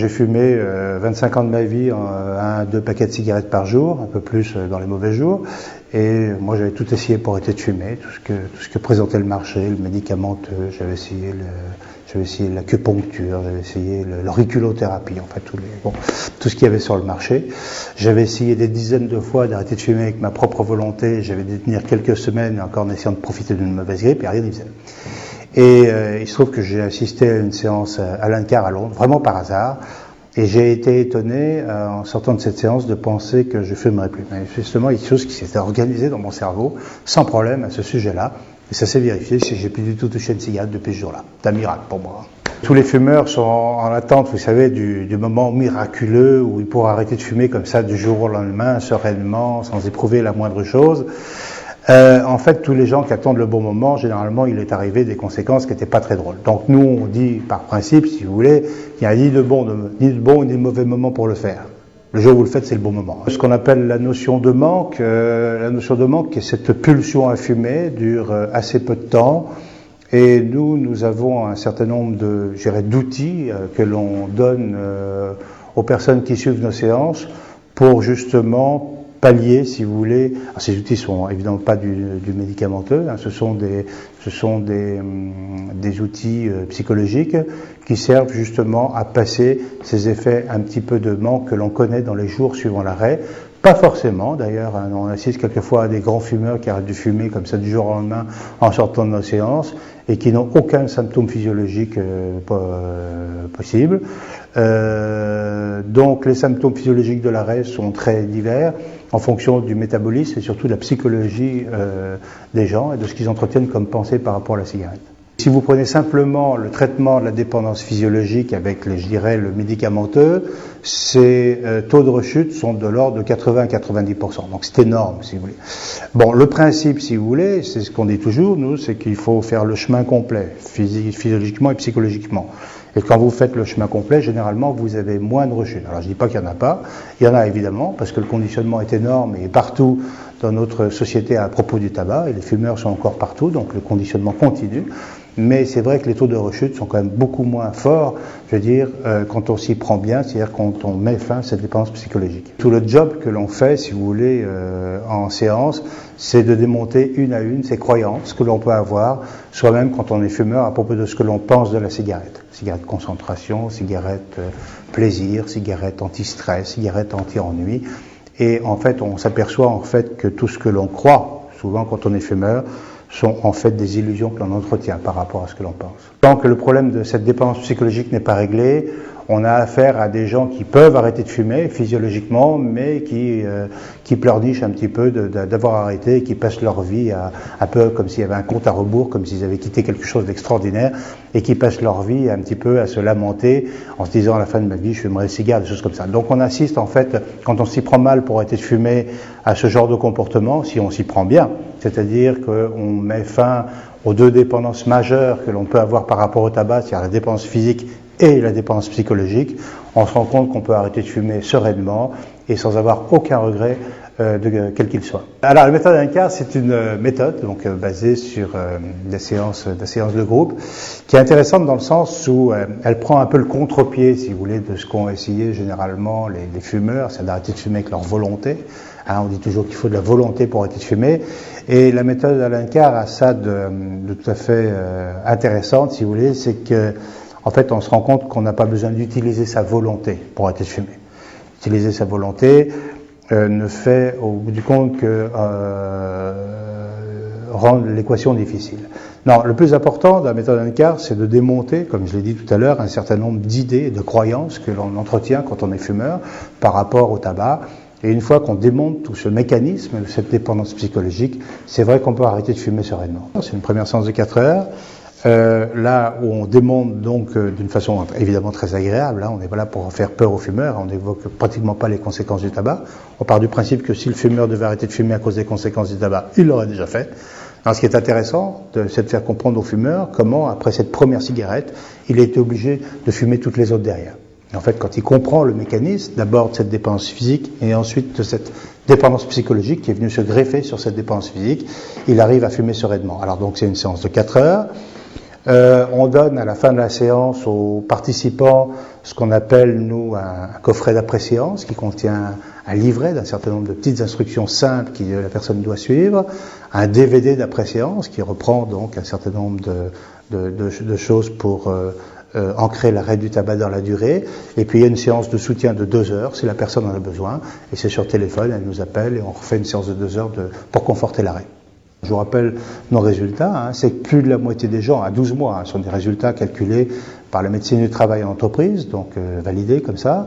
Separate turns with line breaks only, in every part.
j'ai fumé 25 ans de ma vie, 1-2 paquets de cigarettes par jour, un peu plus dans les mauvais jours. Et moi, j'avais tout essayé pour arrêter de fumer, tout ce que présentait le marché, le médicamenteux, j'avais essayé l'acupuncture, j'avais essayé l'auriculothérapie, en fait, tout ce qu'il y avait sur le marché. J'avais essayé des dizaines de fois d'arrêter de fumer avec ma propre volonté, j'avais dû tenir quelques semaines encore en essayant de profiter d'une mauvaise grippe, et rien n'y faisait. Et il se trouve que j'ai assisté à une séance à Alain Carr à Londres, vraiment par hasard, et j'ai été étonné, en sortant de cette séance, de penser que je fumerais plus. Mais justement, il y a quelque chose qui s'était organisé dans mon cerveau, sans problème, à ce sujet-là, et ça s'est vérifié, si j'ai plus du tout touché une cigarette depuis ce jour-là. C'est un miracle pour moi. Tous les fumeurs sont en attente, vous savez, du moment miraculeux où ils pourront arrêter de fumer comme ça du jour au lendemain, sereinement, sans éprouver la moindre chose. En fait, tous les gens qui attendent le bon moment, généralement, il est arrivé des conséquences qui n'étaient pas très drôles. Donc nous, on dit par principe, si vous voulez, qu'il n'y a ni de bon ni de mauvais moment pour le faire. Le jour où vous le faites, c'est le bon moment. Ce qu'on appelle la notion de manque, qui est cette pulsion à fumer, dure assez peu de temps. Et nous avons un certain nombre d'outils que l'on donne aux personnes qui suivent nos séances pour justement pallier, si vous voulez. Alors, ces outils sont évidemment pas du médicamenteux, hein, ce sont des outils psychologiques qui servent justement à passer ces effets un petit peu de manque que l'on connaît dans les jours suivant l'arrêt. Pas forcément, d'ailleurs, hein, on assiste quelquefois à des grands fumeurs qui arrêtent de fumer comme ça du jour au lendemain en sortant de nos séances et qui n'ont aucun symptôme physiologique possible. Donc les symptômes physiologiques de l'arrêt sont très divers en fonction du métabolisme et surtout de la psychologie des gens et de ce qu'ils entretiennent comme pensée par rapport à la cigarette. Si vous prenez simplement le traitement de la dépendance physiologique avec, le médicamenteux, ces taux de rechute sont de l'ordre de 80 à 90%. Donc c'est énorme, si vous voulez. Bon, le principe, si vous voulez, c'est ce qu'on dit toujours, nous, c'est qu'il faut faire le chemin complet, physiologiquement et psychologiquement. Et quand vous faites le chemin complet, généralement, vous avez moins de rechutes. Alors je dis pas qu'il n'y en a pas, il y en a évidemment, parce que le conditionnement est énorme et partout dans notre société à propos du tabac, et les fumeurs sont encore partout, donc le conditionnement continue. Mais c'est vrai que les taux de rechute sont quand même beaucoup moins forts, je veux dire, quand on s'y prend bien, c'est-à-dire quand on met fin à cette dépendance psychologique. Tout le job que l'on fait, si vous voulez, en séance, c'est de démonter une à une ces croyances que l'on peut avoir, soi-même quand on est fumeur, à propos de ce que l'on pense de la cigarette. Cigarette concentration, cigarette plaisir, cigarette anti-stress, cigarette anti-ennui. Et en fait, on s'aperçoit en fait que tout ce que l'on croit, souvent quand on est fumeur, sont en fait des illusions que l'on entretient par rapport à ce que l'on pense. Tant que le problème de cette dépendance psychologique n'est pas réglé, on a affaire à des gens qui peuvent arrêter de fumer physiologiquement, mais qui pleurnichent un petit peu d'avoir arrêté et qui passent leur vie un peu comme s'il y avait un compte à rebours, comme s'ils avaient quitté quelque chose d'extraordinaire, et qui passent leur vie un petit peu à se lamenter en se disant à la fin de ma vie je fumerai des cigares, des choses comme ça. Donc on assiste en fait, quand on s'y prend mal pour arrêter de fumer, à ce genre de comportement, si on s'y prend bien, c'est-à-dire qu'on met fin aux deux dépendances majeures que l'on peut avoir par rapport au tabac, c'est-à-dire la dépendance physique et la dépendance psychologique, on se rend compte qu'on peut arrêter de fumer sereinement et sans avoir aucun regret quel qu'il soit. Alors la méthode Alain Carr, c'est une méthode donc basée sur des séances de groupe qui est intéressante dans le sens où elle prend un peu le contre-pied, si vous voulez, de ce qu'ont essayé généralement les fumeurs, c'est d'arrêter de fumer avec leur volonté. Hein, on dit toujours qu'il faut de la volonté pour arrêter de fumer. Et la méthode Alain Carr a ça de tout à fait intéressante, si vous voulez, c'est que en fait, on se rend compte qu'on n'a pas besoin d'utiliser sa volonté pour arrêter de fumer. Utiliser sa volonté ne fait au bout du compte que rendre l'équation difficile. Non, le plus important de la méthode Alain Carr, c'est de démonter, comme je l'ai dit tout à l'heure, un certain nombre d'idées et de croyances que l'on entretient quand on est fumeur par rapport au tabac. Et une fois qu'on démonte tout ce mécanisme, cette dépendance psychologique, c'est vrai qu'on peut arrêter de fumer sereinement. C'est une première séance de 4 heures. Là où on démonte donc d'une façon évidemment très agréable, hein, on n'est pas là pour faire peur aux fumeurs, on n'évoque pratiquement pas les conséquences du tabac. On part du principe que si le fumeur devait arrêter de fumer à cause des conséquences du tabac, il l'aurait déjà fait. Alors ce qui est intéressant, c'est de faire comprendre aux fumeurs comment, après cette première cigarette, il a été obligé de fumer toutes les autres derrière. Et en fait, quand il comprend le mécanisme, d'abord de cette dépendance physique et ensuite de cette dépendance psychologique qui est venue se greffer sur cette dépendance physique, il arrive à fumer sereinement. Alors donc c'est une séance de 4 heures. On donne à la fin de la séance aux participants ce qu'on appelle, nous, un coffret d'appréciance qui contient un livret d'un certain nombre de petites instructions simples que la personne doit suivre, un DVD d'appréciance qui reprend donc un certain nombre de choses pour ancrer l'arrêt du tabac dans la durée, et puis il y a une séance de soutien de 2 heures si la personne en a besoin, et c'est sur téléphone, elle nous appelle et on refait une séance de 2 heures pour conforter l'arrêt. Je vous rappelle nos résultats, c'est que plus de la moitié des gens à 12 mois, sont des résultats calculés par la médecine du travail en entreprise, donc validés comme ça.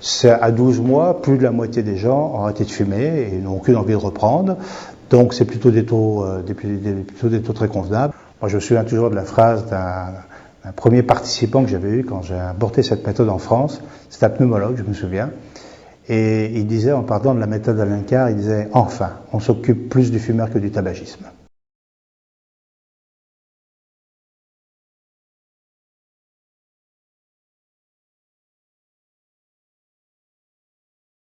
C'est à 12 mois, plus de la moitié des gens ont arrêté de fumer et n'ont aucune envie de reprendre. Donc c'est plutôt des taux très convenables. Moi je me souviens toujours de la phrase d'un premier participant que j'avais eu quand j'ai aborté cette méthode en France. C'était un pneumologue, je me souviens. Et il disait, en parlant de la méthode Alain Carr, il disait « Enfin, on s'occupe plus du fumeur que du tabagisme ».